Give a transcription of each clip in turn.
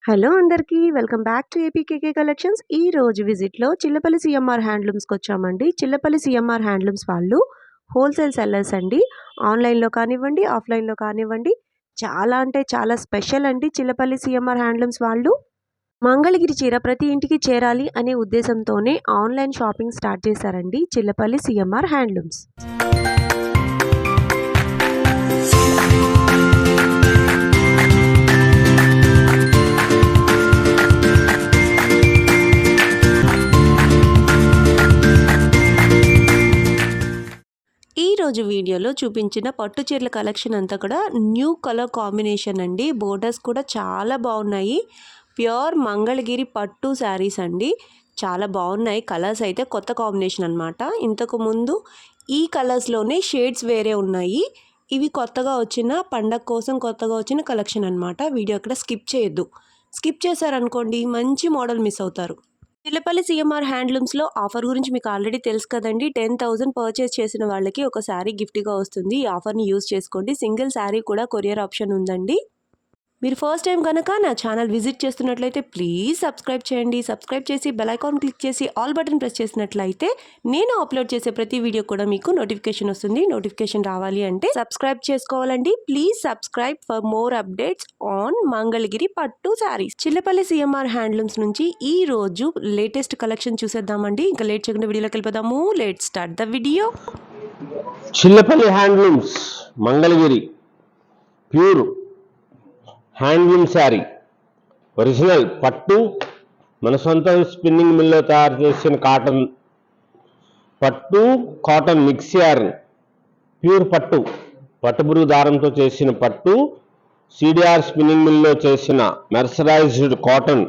Hello అందరికీ welcome back to APKK collections. ఈ రోజు విజిట్లో చిల్లపల్లి సిఎంఆర్ హ్యాండ్లూమ్స్కి వచ్చామండి. చిల్లపల్లి సిఎంఆర్ హ్యాండ్లూమ్స్ వాళ్ళు హోల్సేల్ సెల్లర్స్ అండి. ఆన్లైన్లో కానివ్వండి, ఆఫ్లైన్లో కానివ్వండి, చాలా అంటే చాలా స్పెషల్ అండి. చిల్లపల్లి సిఎంఆర్ హ్యాండ్లూమ్స్ వాళ్ళు మంగళగిరి చీర ప్రతి ఇంటికి చేరాలి అనే ఉద్దేశంతోనే ఆన్లైన్ షాపింగ్ స్టార్ట్ చేశారండి చిల్లపల్లి సిఎంఆర్ హ్యాండ్లూమ్స్. ఈరోజు వీడియోలో చూపించిన పట్టు చీరల కలెక్షన్ అంతా కూడా న్యూ కలర్ కాంబినేషన్ అండి. బోర్డర్స్ కూడా చాలా బాగున్నాయి. ప్యూర్ మంగళగిరి పట్టు శారీస్ అండి. చాలా బాగున్నాయి. కలర్స్ అయితే కొత్త కాంబినేషన్ అనమాట. ఇంతకు ముందు ఈ కలర్స్లోనే షేడ్స్ వేరే ఉన్నాయి. ఇవి కొత్తగా వచ్చిన పండగ కోసం కొత్తగా వచ్చిన కలెక్షన్ అనమాట. వీడియో అక్కడ స్కిప్ చేయొద్దు. స్కిప్ చేశారనుకోండి మంచి మోడల్ మిస్ అవుతారు. చిల్లపల్లి సిఎంఆర్ హ్యాండ్లూమ్స్లో ఆఫర్ గురించి మీకు ఆల్రెడీ తెలుసు కదండి. 10,000 పర్చేస్ చేసిన వాళ్ళకి ఒక శారీ గిఫ్ట్గా వస్తుంది. ఈ ఆఫర్ని యూజ్ చేసుకోండి. సింగిల్ శారీ కూడా కొరియర్ ఆప్షన్ ఉందండి. మీరు ఫస్ట్ టైం కనుక నా ఛానల్ విజిట్ చేస్తున్నట్లయితే ప్లీజ్ సబ్స్క్రైబ్ చేయండి. సబ్స్క్రైబ్ చేసి బెల్ ఐకాన్ క్లిక్ చేసి ఆల్ బటన్ ప్రెస్ చేసినట్లయితే నేను అప్లోడ్ చేసే ప్రతి వీడియో కూడా మీకు నోటిఫికేషన్ వస్తుంది. నోటిఫికేషన్ రావాలి అంటే సబ్స్క్రైబ్ చేసుకోవాలండి. Please subscribe for more updates on Mangalagiri పట్టు శారీస్. చిల్లపల్లి సిఎంఆర్ హ్యాండ్లూమ్స్ నుంచి ఈ రోజు లేటెస్ట్ కలెక్షన్ చూసేద్దామండి. ఇంకా లేట్ చేయకుండా వీడియోలోకి వెళ్ళిపోదాము. Let's start the video. Chillapalli handlooms Mangalagiri pure handloom sari, original పట్టు, మన సొంత స్పిన్నింగ్ మిల్లో తయారు చేసిన కాటన్ పట్టు, కాటన్ మిక్స్ యార్న్, ప్యూర్ పట్టు, పట్టుబురుగు దారంతో చేసిన పట్టు, సిడిఆర్ స్పిన్నింగ్ మిల్లో చేసిన మెర్సరైజ్డ్ కాటన్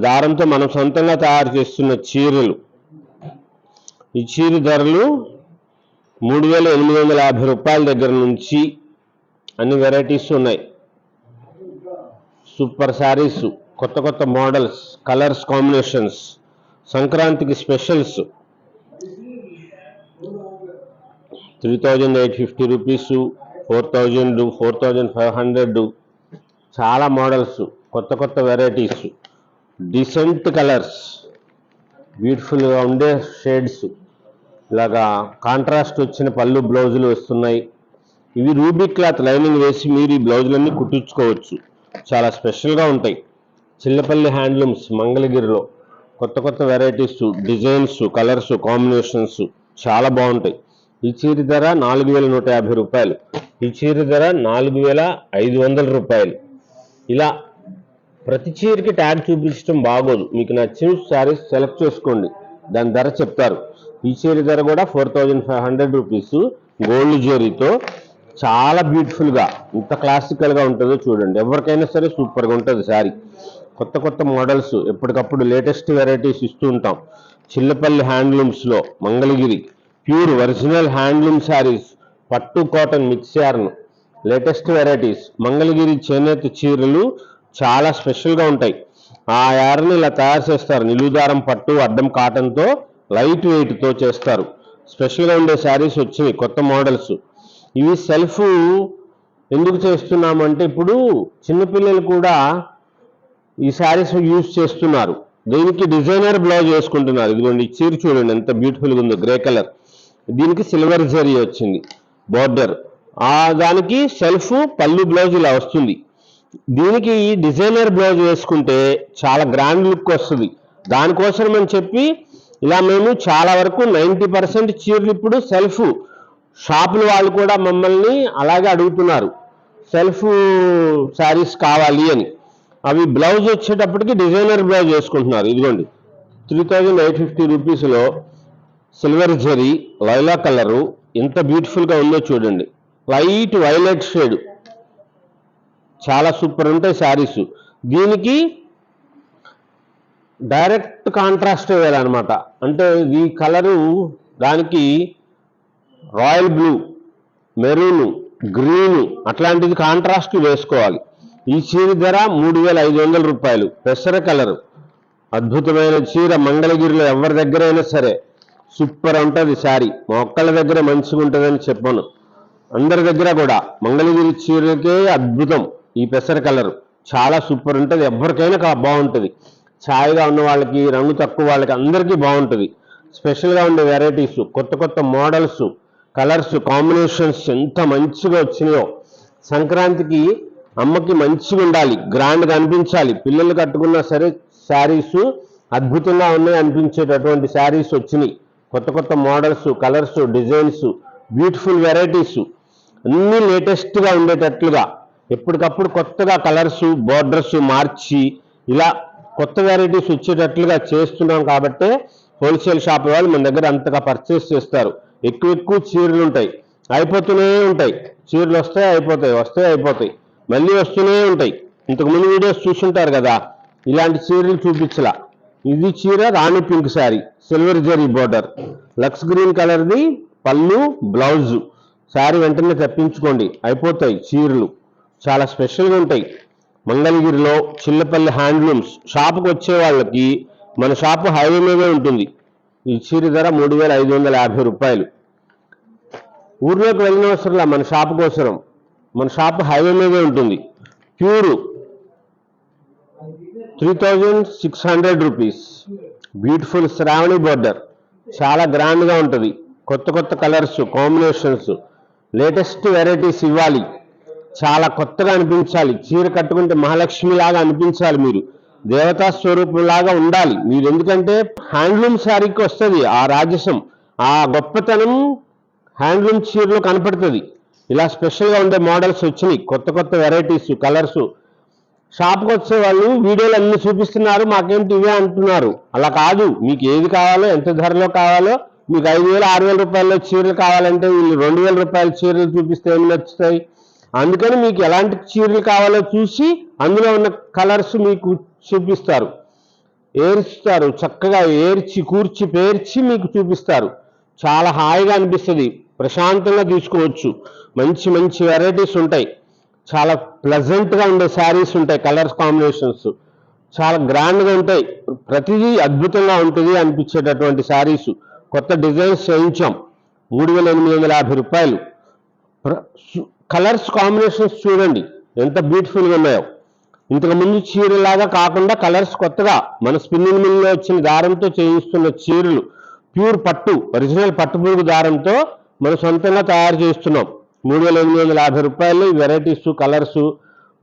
దారంతో మనం సొంతంగా తయారు చేస్తున్న చీరలు. ఈ చీర ధరలు 3,850 రూపాయల దగ్గర నుంచి అన్ని వెరైటీస్ ఉన్నాయి. సూపర్ శారీస్, కొత్త కొత్త మోడల్స్, కలర్స్ కాంబినేషన్స్, సంక్రాంతికి స్పెషల్స్. 3,850 రూపీస్, 4,000, 4,500, చాలా మోడల్స్, కొత్త కొత్త వెరైటీస్, డీసెంట్ కలర్స్, బ్యూటిఫుల్గా ఉండే షేడ్స్, ఇలాగా కాంట్రాస్ట్ వచ్చిన పళ్ళు బ్లౌజులు వస్తున్నాయి. ఇవి రూబీ క్లాత్ లైనింగ్ వేసి మీరు ఈ బ్లౌజులన్నీ కుట్టించుకోవచ్చు. చాలా స్పెషల్గా ఉంటాయి. చిల్లపల్లి హ్యాండ్లూమ్స్ మంగళగిరిలో కొత్త కొత్త వెరైటీస్, డిజైన్స్, కలర్స్ కాంబినేషన్స్ చాలా బాగుంటాయి. ఈ చీర ధర 4,150 రూపాయలు. ఈ చీర ధర 4,500 రూపాయలు. ఇలా ప్రతి చీరకి ట్యాగ్ చూపించడం బాగోదు. మీకు నచ్చిన శారీస్ సెలెక్ట్ చేసుకోండి, దాని ధర చెప్తారు. ఈ చీర ధర కూడా 4,500 రూపీస్. గోల్డ్ జరీతో చాలా బ్యూటిఫుల్గా, ఇంత క్లాసికల్గా ఉంటుందో చూడండి. ఎవరికైనా సరే సూపర్గా ఉంటుంది శారీ. కొత్త కొత్త మోడల్స్ ఎప్పటికప్పుడు లేటెస్ట్ వెరైటీస్ ఇస్తూ ఉంటాం. చిల్లపల్లి హ్యాండ్లూమ్స్లో Mangalagiri pure original handloom saris, పట్టు cotton mix yarn, latest varieties. Mangalagiri చేనేత చీరలు చాలా స్పెషల్గా ఉంటాయి. ఆ యార్ని ఇలా తయారు చేస్తారు. నిలువుదారం పట్టు అడ్డం కాటన్తో లైట్ వెయిట్తో చేస్తారు. స్పెషల్గా ఉండే శారీస్ వచ్చినాయి, కొత్త మోడల్స్. ఇవి సెల్ఫ్ ఎందుకు చేస్తున్నామంటే ఇప్పుడు చిన్నపిల్లలు కూడా ఈ శారీస్ యూజ్ చేస్తున్నారు. దీనికి డిజైనర్ బ్లౌజ్ వేసుకుంటున్నారు. ఇదిగోండి, ఈ చీర చూడండి ఎంత బ్యూటిఫుల్గా ఉందో, గ్రే కలర్. దీనికి సిల్వర్ జరీ వచ్చింది బోర్డర్. దానికి సెల్ఫ్ పళ్ళు బ్లౌజ్ ఇలా వస్తుంది. దీనికి డిజైనర్ బ్లౌజ్ వేసుకుంటే చాలా గ్రాండ్ లుక్ వస్తుంది. దానికోసం అని చెప్పి ఇలా మేము చాలా వరకు 90% చీరలు ఇప్పుడు సెల్ఫ్ షాపుల వాళ్ళు కూడా మమ్మల్ని అలాగే అడుగుతున్నారు, సెల్ఫ్ శారీస్ కావాలి అని. అవి బ్లౌజ్ వచ్చేటప్పటికి డిజైనర్ బ్లౌజ్ వేసుకుంటున్నారు. ఇదిగోండి, 3,850 రూపీస్లో సిల్వర్ జరీ, లైలా కలరు ఎంత బ్యూటిఫుల్గా ఉందో చూడండి. లైట్ వైలెట్ షేడ్, చాలా సూపర్ ఉంటాయి శారీస్. దీనికి డైరెక్ట్ కాంట్రాస్ట్ వేయాలన్నమాట. అంటే ఈ కలరు దానికి రాయల్ బ్లూ, మెరూన్, గ్రీన్ అట్లాంటిది కాంట్రాస్ట్ వేసుకోవాలి. ఈ చీర ధర 3,500 రూపాయలు. పెసర కలర్, అద్భుతమైన చీర. మంగళగిరిలో ఎవరి దగ్గర అయినా సరే సూపర్ ఉంటుంది శారీ. మా ఒక్కళ్ళ దగ్గర మంచిగా ఉంటుందని చెప్పాను, అందరి దగ్గర కూడా మంగళగిరి చీరలకే అద్భుతం ఈ పెసర కలర్. చాలా సూపర్ ఉంటుంది, ఎవరికైనా బాగుంటుంది. ఛాయ్గా ఉన్న వాళ్ళకి, రంగు తక్కువ వాళ్ళకి అందరికీ బాగుంటుంది. స్పెషల్గా ఉండే వెరైటీస్, కొత్త కొత్త మోడల్స్, కలర్స్ కాంబినేషన్స్ ఎంత మంచిగా వచ్చినాయో. సంక్రాంతికి అమ్మకి మంచిగా ఉండాలి, గ్రాండ్గా అనిపించాలి, పిల్లలు కట్టుకున్నా సరే శారీస్ అద్భుతంగా ఉన్నాయి అనిపించేటటువంటి శారీస్ వచ్చినాయి. కొత్త కొత్త models, colours, designs, beautiful varieties అన్నీ లేటెస్ట్గా ఉండేటట్లుగా ఎప్పటికప్పుడు కొత్తగా కలర్స్, బోర్డర్స్ మార్చి ఇలా కొత్త వెరైటీస్ వచ్చేటట్లుగా చేస్తున్నాం. కాబట్టే హోల్సేల్ షాప్ వాళ్ళు మన దగ్గర అంతగా పర్చేస్ చేస్తారు. ఎక్కువ చీరలు ఉంటాయి, అయిపోతూనే ఉంటాయి. చీరలు వస్తాయి అయిపోతాయి, మళ్ళీ వస్తూనే ఉంటాయి. ఇంతకుముందు వీడియోస్ చూసుంటారు కదా, ఇలాంటి చీరలు చూపించలా. ఇది చీర రాణి pink sari, silver zari border, లక్స్ గ్రీన్ కలర్ది పళ్ళు, బ్లౌజ్. శారీ వెంటనే తెప్పించుకోండి, అయిపోతాయి చీరలు, చాలా స్పెషల్గా ఉంటాయి. మంగళగిరిలో చిల్లపల్లి హ్యాండ్లూమ్స్ షాపుకి వచ్చే వాళ్ళకి మన షాపు హైవే మీదే ఉంటుంది. ఈ చీర ధర 3,550 రూపాయలు. ఊర్లోకి వెళ్ళిన అవసరంలా మన షాపు కోసరం, మన షాపు హైవే మీదే ఉంటుంది. Pure 3,600 rupees. Beautiful Shravani border, చాలా గ్రాండ్గా ఉంటుంది. కొత్త కొత్త కలర్స్, కాంబినేషన్స్, లేటెస్ట్ వెరైటీస్ ఇవ్వాలి, చాలా కొత్తగా అనిపించాలి. చీర కట్టుకుంటే మహాలక్ష్మి లాగా అనిపించాలి, మీరు దేవతా స్వరూపంలాగా ఉండాలి మీరు. ఎందుకంటే హ్యాండ్లూమ్ శారీకి వస్తుంది ఆ రాజసం, ఆ గొప్పతనం హ్యాండ్లూమ్ చీరలో కనపడుతుంది. ఇలా స్పెషల్గా ఉండే మోడల్స్ వచ్చినాయి, కొత్త కొత్త వెరైటీస్, కలర్స్. షాప్కి వచ్చే వాళ్ళు వీడియోలు అన్ని చూపిస్తున్నారు, మాకేంటి ఇవే అంటున్నారు. అలా కాదు, మీకు ఏది కావాలో, ఎంత ధరలో కావాలో, మీకు 5,000 6,000 రూపాయల చీరలు కావాలంటే వీళ్ళు 2,000 రూపాయల చీరలు చూపిస్తే ఏమి నచ్చుతాయి. అందుకని మీకు ఎలాంటి చీరలు కావాలో చూసి అందులో ఉన్న కలర్స్ మీకు చూపిస్తారు, ఏర్చుతారు, చక్కగా ఏర్చి కూర్చి పేర్చి మీకు చూపిస్తారు. చాలా హాయిగా అనిపిస్తుంది, ప్రశాంతంగా తీసుకోవచ్చు. మంచి మంచి వెరైటీస్ ఉంటాయి, చాలా ప్లెజెంట్గా ఉండే శారీస్ ఉంటాయి, కలర్స్ కాంబినేషన్స్ చాలా గ్రాండ్గా ఉంటాయి. ప్రతిదీ అద్భుతంగా ఉంటుంది అనిపించేటటువంటి శారీస్, కొత్త డిజైన్స్ చేయించాం. 3,850 రూపాయలు. కలర్స్ కాంబినేషన్స్ చూడండి ఎంత బ్యూటిఫుల్గా ఉన్నాయో. ఇంతకుముందు చీరలాగా కాకుండా కలర్స్ కొత్తగా మన స్పిన్నింగ్ మిల్లో వచ్చిన దారంతో చేయిస్తున్న చీరలు, ప్యూర్ పట్టు, ఒరిజినల్ పట్టుపురుగు దారంతో మనం సొంతంగా తయారు చేస్తున్నాం. 3,850 రూపాయలు ఈ వెరైటీస్, కలర్స్.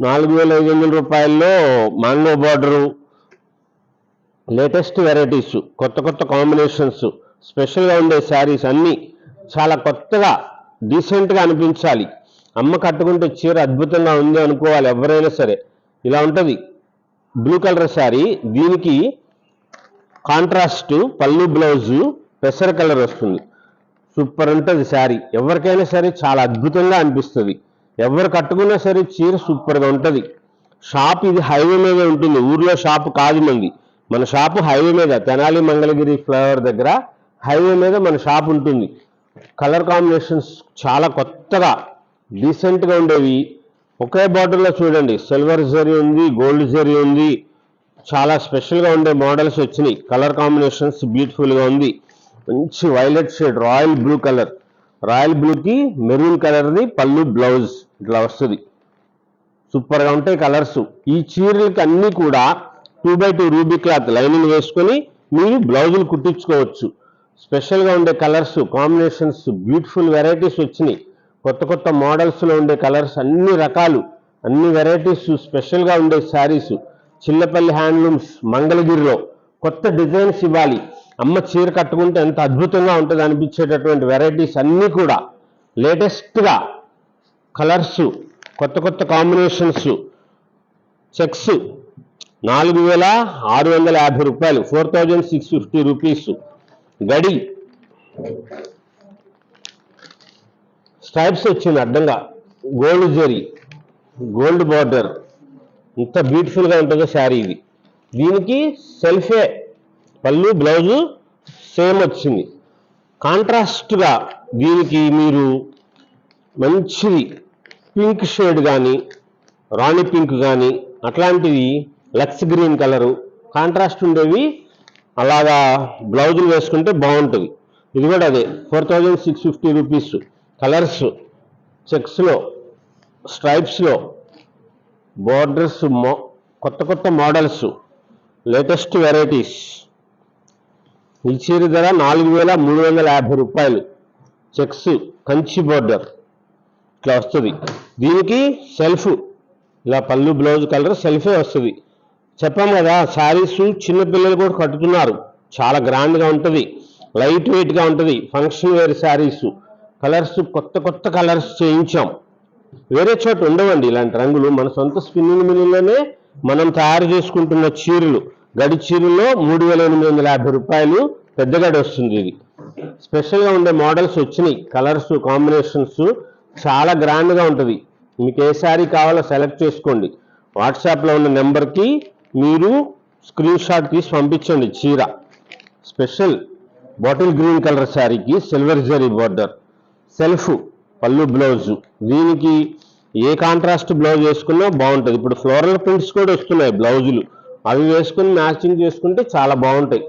4,500 రూపాయల్లో మ్యాంగో బార్డరు, లేటెస్ట్ వెరైటీస్, కొత్త కొత్త కాంబినేషన్స్, స్పెషల్గా ఉండే శారీస్ అన్నీ చాలా కొత్తగా డీసెంట్గా అనిపించాలి. అమ్మ కట్టుకుంటే చీర అద్భుతంగా ఉంది అనుకోవాలి ఎవరైనా సరే. ఇలా ఉంటుంది బ్లూ కలర్ శారీ, దీనికి కాంట్రాస్ట్ పళ్ళు, బ్లౌజు పెసర కలర్ వస్తుంది. సూపర్ ఉంటుంది శారీ, ఎవరికైనా సరే చాలా అద్భుతంగా అనిపిస్తుంది. ఎవరు కట్టుకున్నా సరే చీర సూపర్గా ఉంటుంది. షాప్ ఇది హైవే మీద ఉంటుంది, ఊర్లో షాపు కాదు మంది. మన షాపు హైవే మీద, తెనాలి మంగళగిరి ఫ్లైఓవర్ దగ్గర హైవే మీద మన షాప్ ఉంటుంది. కలర్ కాంబినేషన్స్ చాలా కొత్తగా డీసెంట్గా ఉండేవి. ఒకే బార్డర్లో చూడండి, సిల్వర్ జరీ ఉంది, గోల్డ్ జరీ ఉంది, చాలా స్పెషల్గా ఉండే మోడల్స్ వచ్చినాయి. కలర్ కాంబినేషన్స్ బ్యూటిఫుల్గా ఉంది. మంచి violet shade, royal blue colour, royal బ్లూకి మెరూన్ కలర్ది పళ్ళు, బ్లౌజ్ ఇట్లా వస్తుంది. సూపర్గా ఉంటాయి కలర్స్. ఈ చీరలకి అన్నీ కూడా 2x2 రూబీ క్లాత్ లైనింగ్ వేసుకొని మీరు బ్లౌజులు కుట్టించుకోవచ్చు. స్పెషల్గా ఉండే కలర్స్ కాంబినేషన్స్, బ్యూటిఫుల్ వెరైటీస్ వచ్చినాయి. కొత్త కొత్త మోడల్స్లో ఉండే కలర్స్, అన్ని రకాలు, అన్ని వెరైటీస్, స్పెషల్గా ఉండే శారీస్. చిల్లపల్లి హ్యాండ్లూమ్స్ మంగళగిరిలో కొత్త డిజైన్స్ ఇవ్వాలి. అమ్మ చీర కట్టుకుంటే ఎంత అద్భుతంగా ఉంటుంది అనిపించేటటువంటి వెరైటీస్ అన్నీ కూడా లేటెస్ట్గా కలర్స్, కొత్త కొత్త కాంబినేషన్స్. చెక్స్ 4,650 రూపాయలు, 4,650 రూపీస్. గడి స్ట్రైప్స్ వచ్చింది అడ్డంగా, గోల్డ్ జరీ, గోల్డ్ బార్డర్, ఇంత బ్యూటిఫుల్గా ఉంటుందో శారీ ఇది. దీనికి సెల్ఫే పళ్ళు, బ్లౌజు సేమ్ వచ్చింది. కాంట్రాస్ట్గా దీనికి మీరు మంచిది పింక్ షేడ్ కానీ, రాణి పింక్ కానీ, అట్లాంటివి లక్స్ గ్రీన్ కలరు కాంట్రాస్ట్ ఉండేవి అలాగా బ్లౌజులు వేసుకుంటే బాగుంటుంది. ఇది కూడా అదే 4,650 రూపీస్. కలర్స్ చెక్స్లో, స్ట్రైప్స్లో బోర్డర్స్ కొత్త కొత్త మోడల్స్, లేటెస్ట్ వెరైటీస్. ఈ చీర ధర 4,350 రూపాయలు. చెక్స్ కంచి బోర్డర్ ఇట్లా వస్తుంది. దీనికి సెల్ఫ్ ఇలా పళ్ళు బ్లౌజ్ కలర్ సెల్ఫే వస్తుంది. చెప్పాం కదా, శారీస్ చిన్నపిల్లలు కూడా కట్టుతున్నారు. చాలా గ్రాండ్గా ఉంటుంది, లైట్ వెయిట్గా ఉంటుంది. Function wear saris. కలర్స్ కొత్త కొత్త కలర్స్ చేయించాం. వేరే చోట ఉండవండి ఇలాంటి రంగులు. మన సొంత స్పిన్నింగ్ మిల్లులోనే మనం తయారు చేసుకుంటున్న చీరలు. గడి చీరల్లో 3,850 రూపాయలు పెద్ద గడి వస్తుంది. ఇది స్పెషల్గా ఉండే మోడల్స్ వచ్చినాయి. కలర్స్ కాంబినేషన్స్ చాలా గ్రాండ్గా ఉంటుంది. మీకు ఏ శారీ కావాలో సెలెక్ట్ చేసుకోండి. వాట్సాప్లో ఉన్న నెంబర్కి మీరు స్క్రీన్ షాట్ తీసి పంపించండి. చీర స్పెషల్ బాటిల్ గ్రీన్ కలర్ శారీకి సిల్వర్ జరీ బోర్డర్, సెల్ఫ్ పళ్ళు బ్లౌజు. దీనికి ఏ కాంట్రాస్ట్ బ్లౌజ్ వేసుకున్నా బాగుంటుంది. ఇప్పుడు ఫ్లోరల్ ప్రింట్స్ కూడా వస్తున్నాయి బ్లౌజులు. అవి వేసుకుని మ్యాచింగ్ చేసుకుంటే చాలా బాగుంటాయి.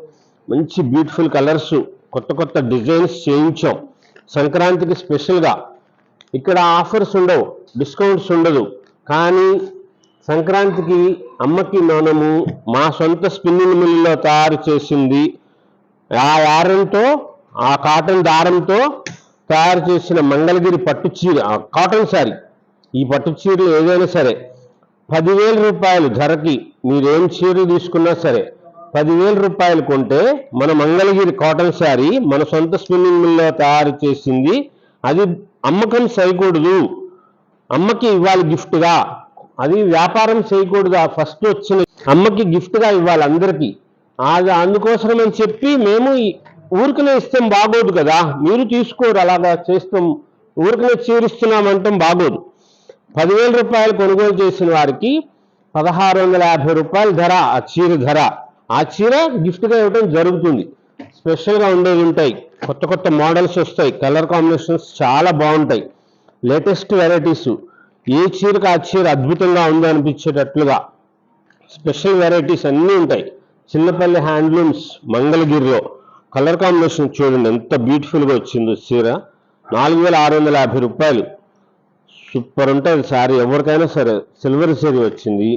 మంచి బ్యూటిఫుల్ కలర్స్, కొత్త కొత్త డిజైన్స్ చేయించాం సంక్రాంతికి స్పెషల్గా. ఇక్కడ ఆఫర్స్ ఉండవు, డిస్కౌంట్స్ ఉండదు. కానీ సంక్రాంతికి అమ్మకి మనము మా సొంత స్పిన్నింగ్ మిల్లులో తయారు చేసింది, ఆ యారంతో ఆ కాటన్ దారంతో తయారు చేసిన మంగళగిరి పట్టు చీర, కాటన్ శారీ. ఈ పట్టు చీరలు ఏదైనా సరే 10,000 రూపాయలు ధరకి మీరేం చీరలు తీసుకున్నా సరే 10,000 రూపాయలు కొంటే మన మంగళగిరి కాటన్ శారీ మన సొంత స్పిన్నింగ్ మిల్లో తయారు చేసింది. అది అమ్మకం చేయకూడదు, అమ్మకి ఇవ్వాలి గిఫ్ట్గా. అది వ్యాపారం చేయకూడదు. ఫస్ట్ వచ్చిన అమ్మకి గిఫ్ట్గా ఇవ్వాలి అందరికీ. అది అందుకోసమని చెప్పి మేము ఊరికనే ఇస్తాం బాగోదు కదా, మీరు తీసుకోరు. అలాగా చేస్తాం, ఊరికనే చీరిస్తున్నామంటాం బాగోదు. 10,000 రూపాయలు కొనుగోలు చేసిన వారికి 1,650 రూపాయల ధర ఆ చీర ధర. ఆ చీర గిఫ్ట్గా ఇవ్వడం జరుగుతుంది. స్పెషల్గా ఉండేవి ఉంటాయి, కొత్త కొత్త మోడల్స్ వస్తాయి, కలర్ కాంబినేషన్స్ చాలా బాగుంటాయి, లేటెస్ట్ వెరైటీస్. ఏ చీరకు ఆ చీర అద్భుతంగా ఉంది అనిపించేటట్లుగా స్పెషల్ వెరైటీస్ అన్నీ ఉంటాయి. చిన్నపల్లి హ్యాండ్లూమ్స్ మంగళగిరిలో. కలర్ కాంబినేషన్ చూడండి ఎంత బ్యూటిఫుల్గా వచ్చిందో చీర. 4,650 రూపాయలు. సూపర్ ఉంటుంది శారీ. ఎవరికైనా సరే సిల్వర్ శారీ వచ్చింది.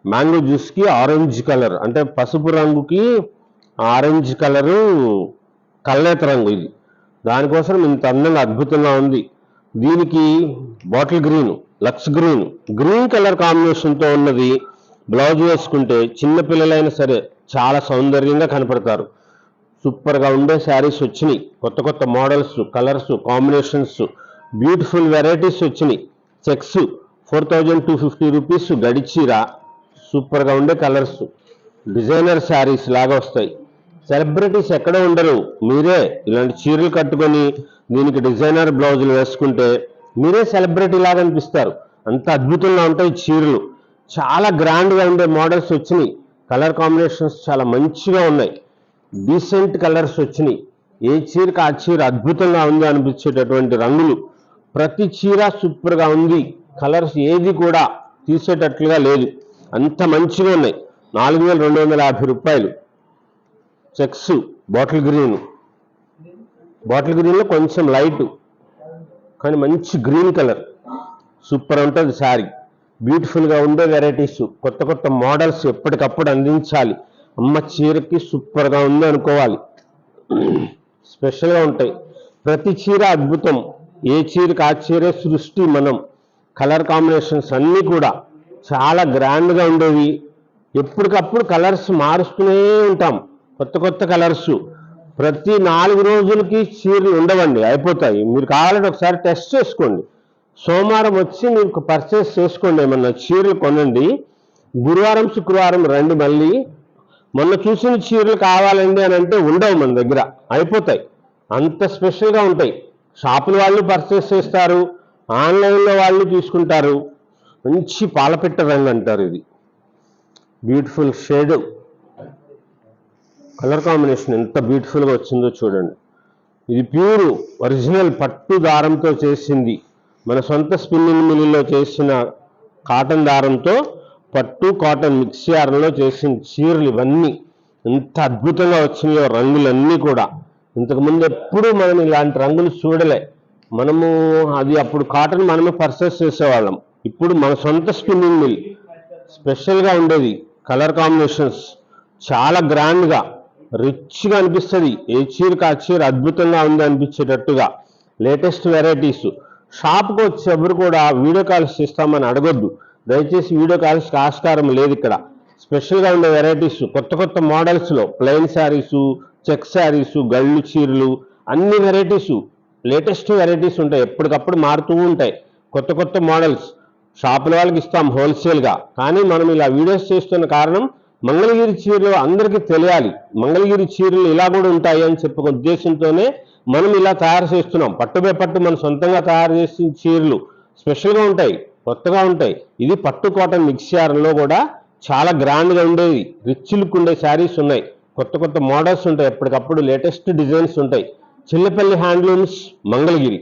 మ్యాంగో జ్యూస్కి ఆరెంజ్ కలర్, అంటే పసుపు రంగుకి ఆరెంజ్ కలరు కల్నేత రంగు. ఇది దానికోసం ఇంత అందంగా అద్భుతంగా ఉంది. దీనికి బాటిల్ గ్రీన్, లక్స్ గ్రీన్, గ్రీన్ కలర్ కాంబినేషన్తో ఉన్నది. బ్లౌజ్ వేసుకుంటే చిన్నపిల్లలైనా సరే చాలా సౌందర్యంగా కనపడతారు. సూపర్గా ఉండే శారీస్ వచ్చినాయి. కొత్త కొత్త models, colours, combinations, beautiful varieties వచ్చినాయి. చెక్స్ 4,250 రూపీస్ గడి చీర. సూపర్గా ఉండే కలర్స్, డిజైనర్ శారీస్ లాగా వస్తాయి. సెలబ్రిటీస్ ఎక్కడ ఉండరు. మీరే ఇలాంటి చీరలు కట్టుకొని దీనికి డిజైనర్ బ్లౌజులు వేసుకుంటే మీరే సెలబ్రిటీ లాగా అనిపిస్తారు. అంత అద్భుతంగా ఉంటాయి చీరలు. చాలా గ్రాండ్గా ఉండే మోడల్స్ వచ్చినాయి. కలర్ కాంబినేషన్స్ చాలా మంచిగా ఉన్నాయి. డీసెంట్ కలర్స్ వచ్చినాయి. ఏ చీరకు ఆ చీర అద్భుతంగా ఉంది అనిపించేటటువంటి రంగులు. ప్రతి చీర సూపర్గా ఉంది. కలర్స్ ఏది కూడా తీసేటట్లుగా లేదు, అంత మంచిగా ఉన్నాయి. 4,250 రూపాయలు. చెక్స్ బాటిల్ గ్రీన్, బాటిల్ గ్రీన్లో కొంచెం లైట్ కానీ మంచి గ్రీన్ కలర్. సూపర్ ఉంటుంది శారీ. బ్యూటిఫుల్గా ఉండే వెరైటీస్, కొత్త కొత్త మోడల్స్ ఎప్పటికప్పుడు అందించాలి. అమ్మ చీరకి సూపర్గా ఉంది అనుకోవాలి. స్పెషల్గా ఉంటాయి. ప్రతి చీర అద్భుతం. ఏ చీరకు ఆ చీరే సృష్టి. మనం కలర్ కాంబినేషన్స్ అన్నీ కూడా చాలా గ్రాండ్గా ఉండేవి. ఎప్పటికప్పుడు కలర్స్ మారుస్తూనే ఉంటాం, కొత్త కొత్త కలర్స్. ప్రతి 4 రోజులకి చీరలు ఉండవండి, అయిపోతాయి. మీరు కావాలంటే ఒకసారి టెస్ట్ చేసుకోండి. సోమవారం వచ్చి మీకు పర్చేస్ చేసుకోండి, ఏమన్నా చీరలు కొనండి. గురువారం శుక్రవారం రండి మళ్ళీ. మొన్న చూసిన చీరలు కావాలండి అని అంటే ఉండవు మన దగ్గర, అయిపోతాయి. అంత స్పెషల్గా ఉంటాయి. షాపుల వాళ్ళు పర్చేస్ చేస్తారు, ఆన్లైన్లో వాళ్ళు తీసుకుంటారు. మంచి పాలపిట్ట రంగు అంటారు. ఇది బ్యూటిఫుల్ షేడ్, కలర్ కాంబినేషన్ ఎంత బ్యూటిఫుల్గా వచ్చిందో చూడండి. ఇది ప్యూర్ ఒరిజినల్ పట్టు దారంతో చేసింది. మన సొంత స్పిన్నింగ్ మిల్లులో చేసిన కాటన్ దారంతో పట్టు కాటన్ మిక్స్ దారంలో చేసిన చీరలు ఇవన్నీ ఎంత అద్భుతంగా వచ్చినాయో రంగులన్నీ కూడా. ఇంతకుముందు ఎప్పుడు మనం ఇలాంటి రంగులు చూడలే. మనము అది అప్పుడు కాటన్ మనమే పర్చేస్ చేసేవాళ్ళం. ఇప్పుడు మన సొంత స్పిన్నింగ్ మిల్, స్పెషల్గా ఉండేది, కలర్ కాంబినేషన్స్ చాలా గ్రాండ్గా రిచ్గా అనిపిస్తుంది. ఏ చీరకు ఆ చీర అద్భుతంగా ఉంది అనిపించేటట్టుగా లేటెస్ట్ వెరైటీస్. షాప్కి వచ్చి ఎవరు కూడా వీడియో కాల్స్ ఇస్తామని అడగొద్దు, దయచేసి వీడియో కాల్స్కి ఆస్కారం లేదు ఇక్కడ. స్పెషల్గా ఉండే వెరైటీస్, కొత్త కొత్త మోడల్స్లో ప్లెయిన్ శారీసు, చెక్ శారీసు, గళ్ళు చీరలు, అన్ని వెరైటీసు, లేటెస్ట్ వెరైటీస్ ఉంటాయి. ఎప్పటికప్పుడు మారుతూ ఉంటాయి కొత్త కొత్త మోడల్స్. షాపుల వాళ్ళకి ఇస్తాం హోల్సేల్గా, కానీ మనం ఇలా వీడియోస్ చేస్తున్న కారణం మంగళగిరి చీరలు అందరికీ తెలియాలి. మంగళగిరి చీరలు ఇలా కూడా ఉంటాయి అని చెప్పే ఉద్దేశంతోనే మనం ఇలా తయారు చేస్తున్నాం. పట్టుపై పట్టు మనం సొంతంగా తయారు చేసిన చీరలు స్పెషల్గా ఉంటాయి, కొత్తగా ఉంటాయి. ఇది పట్టు కాటన్ మిక్స్ శారీలో కూడా చాలా గ్రాండ్గా ఉండేవి, రిచ్ లుక్ ఉండే శారీస్ ఉన్నాయి. కొత్త కొత్త మోడల్స్ ఉంటాయి, ఎప్పటికప్పుడు లేటెస్ట్ డిజైన్స్ ఉంటాయి. చిల్లపల్లి హ్యాండ్లూమ్స్, మంగళగిరి.